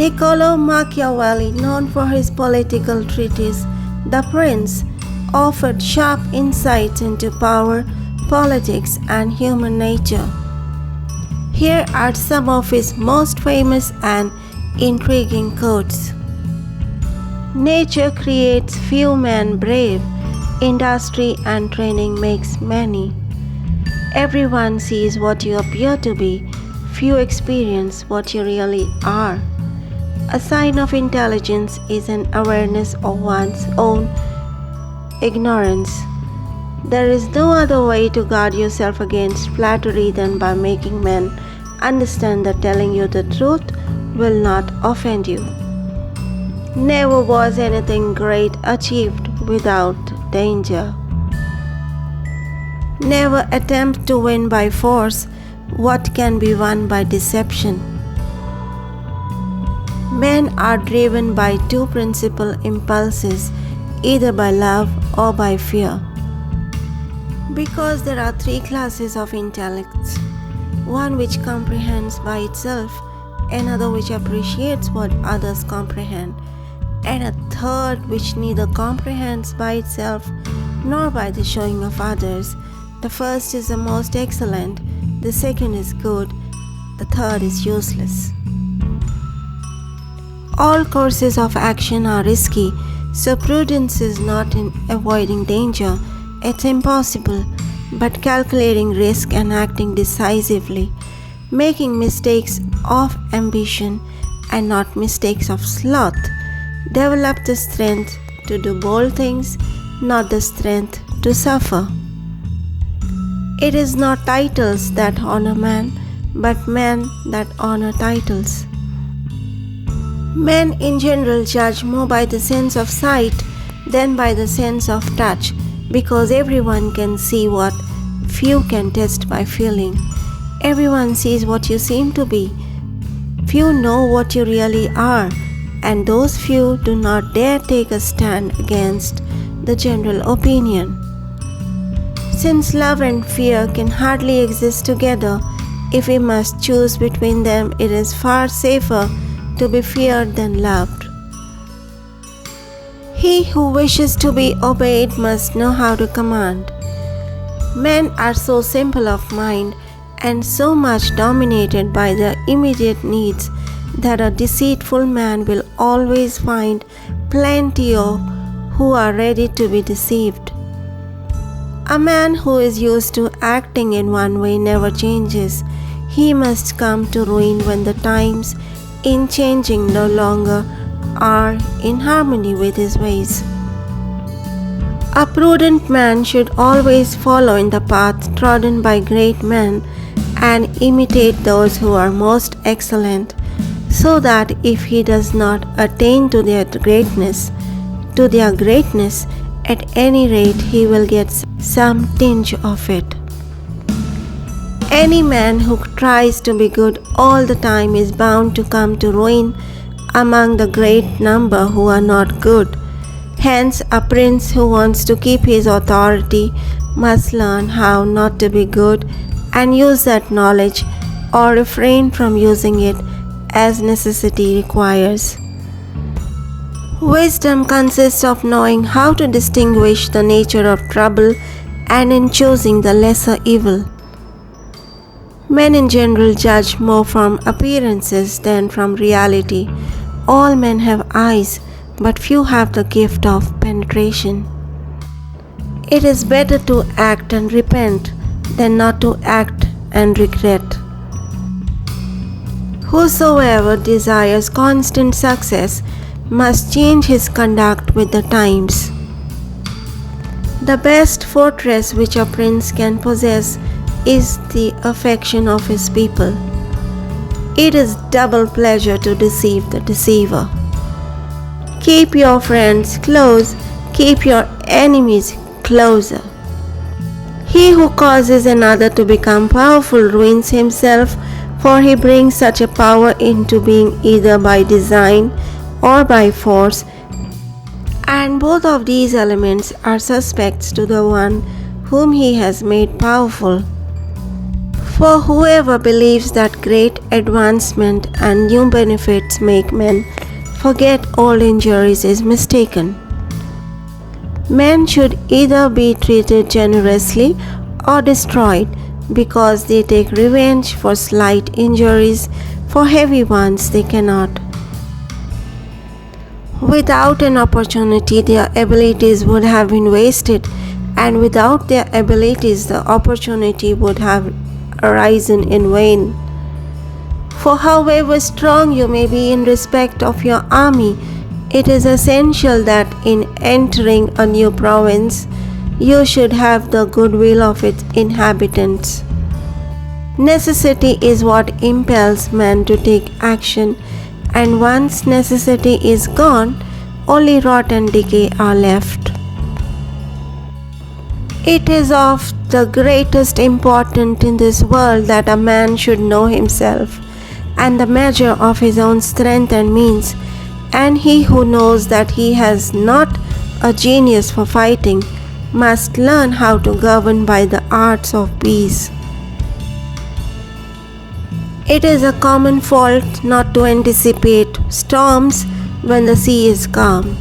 Niccolo Machiavelli, known for his political treatise The Prince, offered sharp insights into power, politics, and human nature. Here are some of his most famous and intriguing quotes. Nature creates few men brave, industry and training makes many. Everyone sees what you appear to be, few experience what you really are. A sign of intelligence is an awareness of one's own ignorance. There is no other way to guard yourself against flattery than by making men understand that telling you the truth will not offend you. Never was anything great achieved without danger. Never attempt to win by force what can be won by deception. Men are driven by two principal impulses, either by love or by fear. Because there are three classes of intellects, one which comprehends by itself, another which appreciates what others comprehend, and a third which neither comprehends by itself nor by the showing of others. The first is the most excellent, the second is good, the third is useless. All courses of action are risky, so prudence is not in avoiding danger, it's impossible, but calculating risk and acting decisively, making mistakes of ambition and not mistakes of sloth. Develop the strength to do bold things, not the strength to suffer. It is not titles that honor man, but men that honor titles. Men in general judge more by the sense of sight than by the sense of touch, because everyone can see what few can test by feeling. Everyone sees what you seem to be. Few know what you really are, and those few do not dare take a stand against the general opinion. Since love and fear can hardly exist together, if we must choose between them, it is far safer to be feared than loved. He who wishes to be obeyed must know how to command. Men are so simple of mind and so much dominated by their immediate needs that a deceitful man will always find plenty of who are ready to be deceived. A man who is used to acting in one way never changes. He must come to ruin when the times in changing no longer are in harmony with his ways. A prudent man should always follow in the path trodden by great men and imitate those who are most excellent, so that if he does not attain to their greatness, at any rate he will get some tinge of it. Any man who tries to be good all the time is bound to come to ruin among the great number who are not good. Hence, a prince who wants to keep his authority must learn how not to be good and use that knowledge or refrain from using it as necessity requires. Wisdom consists of knowing how to distinguish the nature of trouble and in choosing the lesser evil. Men in general judge more from appearances than from reality. All men have eyes, but few have the gift of penetration. It is better to act and repent than not to act and regret. Whosoever desires constant success must change his conduct with the times. The best fortress which a prince can possess is the affection of his people. It is double pleasure to deceive the deceiver. Keep your friends close, keep your enemies closer. He who causes another to become powerful ruins himself, for he brings such a power into being either by design or by force, and both of these elements are suspects to the one whom he has made powerful. For whoever believes that great advancement and new benefits make men forget old injuries is mistaken. Men should either be treated generously or destroyed because they take revenge for slight injuries, for heavy ones they cannot. Without an opportunity, their abilities would have been wasted, and without their abilities, the opportunity would have arisen in vain. For however strong you may be in respect of your army, it is essential that in entering a new province, you should have the goodwill of its inhabitants. Necessity is what impels man to take action, and once necessity is gone, only rot and decay are left. It is of the greatest importance in this world that a man should know himself and the measure of his own strength and means, and he who knows that he has not a genius for fighting must learn how to govern by the arts of peace. It is a common fault not to anticipate storms when the sea is calm.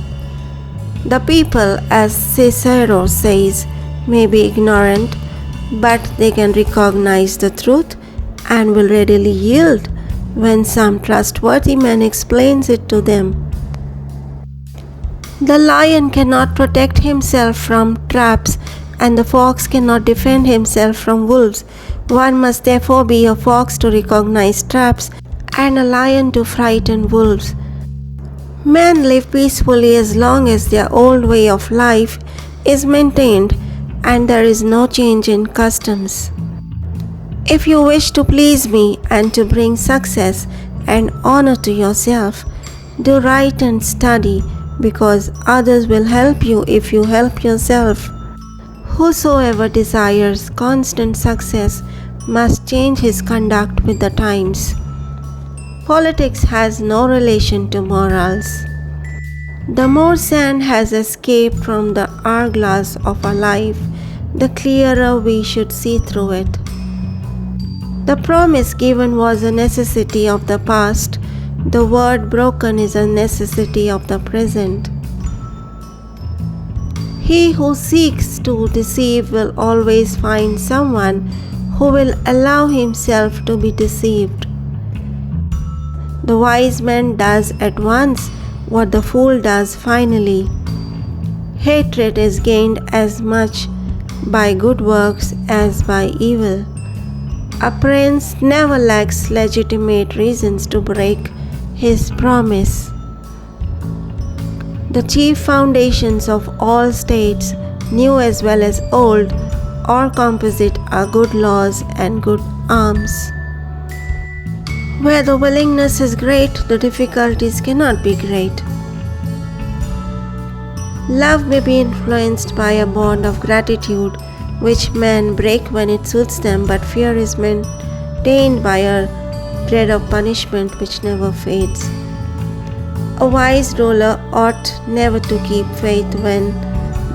The people, as Cicero says, may be ignorant, but they can recognize the truth and will readily yield when some trustworthy man explains it to them. The lion cannot protect himself from traps, and the fox cannot defend himself from wolves. One must therefore be a fox to recognize traps and a lion to frighten wolves. Men live peacefully as long as their old way of life is maintained and there is no change in customs. If you wish to please me and to bring success and honor to yourself, do right and study, because others will help you if you help yourself. Whosoever desires constant success must change his conduct with the times. Politics has no relation to morals. The more sand has escaped from the hourglass of our life, the clearer we should see through it. The promise given was a necessity of the past. The word broken is a necessity of the present. He who seeks to deceive will always find someone who will allow himself to be deceived. The wise man does at once what the fool does finally. Hatred is gained as much by good works as by evil. A prince never lacks legitimate reasons to break his promise. The chief foundations of all states, new as well as old or composite, are good laws and good arms. Where the willingness is great, the difficulties cannot be great. Love may be influenced by a bond of gratitude, which men break when it suits them, but fear is maintained by a dread of punishment which never fades. A wise ruler ought never to keep faith when,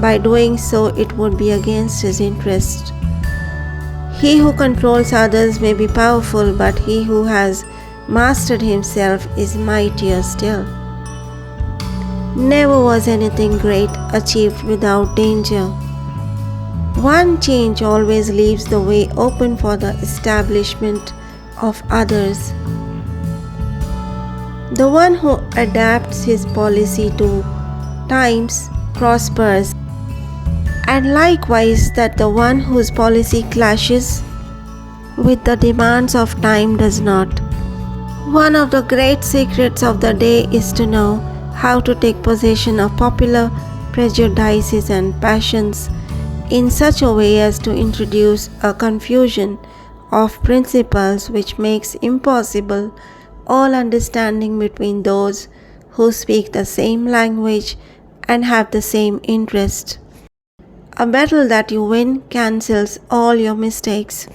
by doing so, it would be against his interest. He who controls others may be powerful, but he who has mastered himself is mightier still. Never was anything great achieved without danger. One change always leaves the way open for the establishment of others. The one who adapts his policy to times prospers, and likewise that the one whose policy clashes with the demands of time does not. One of the great secrets of the day is to know how to take possession of popular prejudices and passions in such a way as to introduce a confusion of principles which makes impossible all understanding between those who speak the same language and have the same interest. A battle that you win cancels all your mistakes.